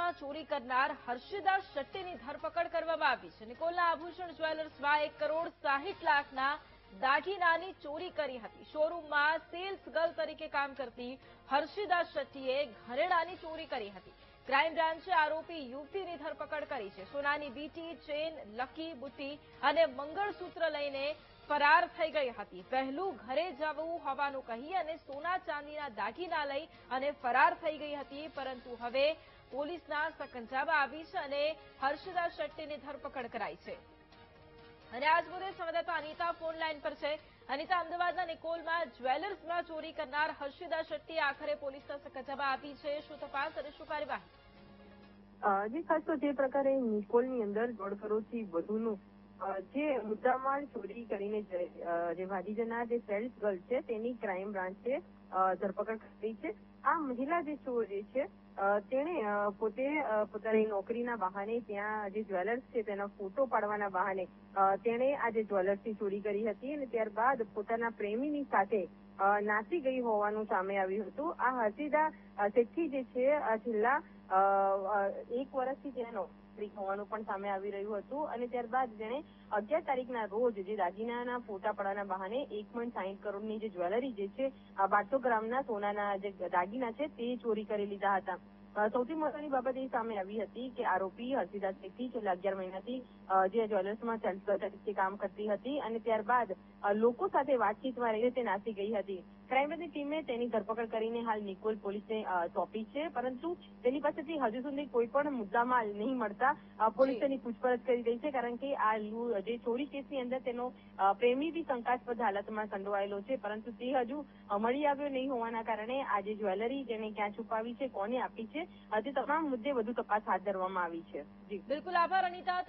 જ્વેલર્સમાં ચોરી કરનાર હર્ષિદા શેટ્ટીની ધરપકડ કરવામાં આવી છે। નિકોલના આભૂષણ જ્વેલર્સમાં 1,60,00,000ના દાગીનાની ચોરી કરી હતી। શોરૂમમાં સેલ્સ ગર્લ તરીકે કામ કરતી હર્ષિદા શેટ્ટીએ ઘરેણાની ચોરી કરી હતી। ક્રાઇમ બ્રાન્ચે આરોપી યુવતીની ધરપકડ કરી છે। સોનાની વીંટી, ચેન, લકી, બુટ્ટી અને મંગળસૂત્ર લઈને ફરાર થઈ ગઈ હતી। પહેલું ઘરે જવું હોવાનું કહી અને સોના ચાંદીના દાગીના લઈ અને ફરાર થઈ ગઈ હતી, પરંતુ હવે પોલીસના સકંજામાં આવી છે અને હર્ષિદા શેટ્ટીની ધરપકડ કરાઈ છે। અને આજ મુદ્દે સંવાદદાતા અનિતા ફોન લાઈન પર છે। અનિતા, અમદાવાદના નિકોલમાં જ્વેલર્સમાં ચોરી કરનાર હર્ષિદા શેટ્ટી આખરે પોલીસના સકંજામાં આવી છે। શું તપાસ અને શું કાર્યવાહી? જી, ખાસ તો જે પ્રકારે નિકોલની અંદર 1.5 કરોડથી વધુનું જે મુદ્દામાલ ચોરી કરીને જે ભાગી જનાર જે સેલ્સ ગર્લ છે તેની ક્રાઇમ બ્રાન્ચે ધરપકડ કરી છે। આ મહિલા જે ચોર છે તેણે પોતે પોતાની નોકરીના બહાને ત્યાં જે જ્વેલર્સ છે તેના ફોટો પાડવાના બહાને તેણે આ જે જ્વેલર્સની ચોરી કરી હતી અને ત્યારબાદ પોતાના પ્રેમીની સાથે નાસી ગઈ હોવાનું સામે આવ્યું હતું। આ હર્ષિદા શેટ્ટી જે છે છેલ્લા 1 વર્ષથી તેને નોકરી હોવાનું પણ સામે આવી રહ્યું હતું અને ત્યારબાદ જેણે 11 તારીખના રોજ જે દાગીનાના ફોટા પાડવાના બહાને 1.60 કરોડની જે જ્વેલરી જે છે 1200 ગ્રામના સોનાના જે દાગીના છે તે ચોરી કરી લીધા હતા। સૌથી મહત્વની બાબત એ સામે આવી હતી કે આરોપી હર્ષિદા શેટ્ટી છેલ્લા 11 મહિનાથી જે જ્વેલર્સમાં સેલ્સ ગર્લ તરીકે કામ કરતી હતી અને ત્યારબાદ લોકો સાથે વાતચીતમાં રહીને તે નાસી ગઈ હતી। ક્રાઇમ બ્રાન્ચની ટીમે તેની ધરપકડ કરીને હાલ નિકોલ પોલીસને સોંપી છે, પરંતુ તેની પાસેથી હજુ સુધી કોઈ પણ મુદ્દામાલ નહીં મળતા પોલીસ તેની પૂછપરછ કરી રહી છે, કારણ કે આ જે ચોરી કેસની અંદર તેનો પ્રેમી બી શંકાસ્પદ હાલતમાં સંડોવાયેલો છે, પરંતુ તે હજુ મળી આવ્યો નહીં હોવાના કારણે આ જે જ્વેલરી તેને ક્યાં છુપાવી છે, કોને આપી છે, તે તમામ મુદ્દે વધુ તપાસ હાથ ધરવામાં આવી છે। જી બિલકુલ, આભાર અનિતા।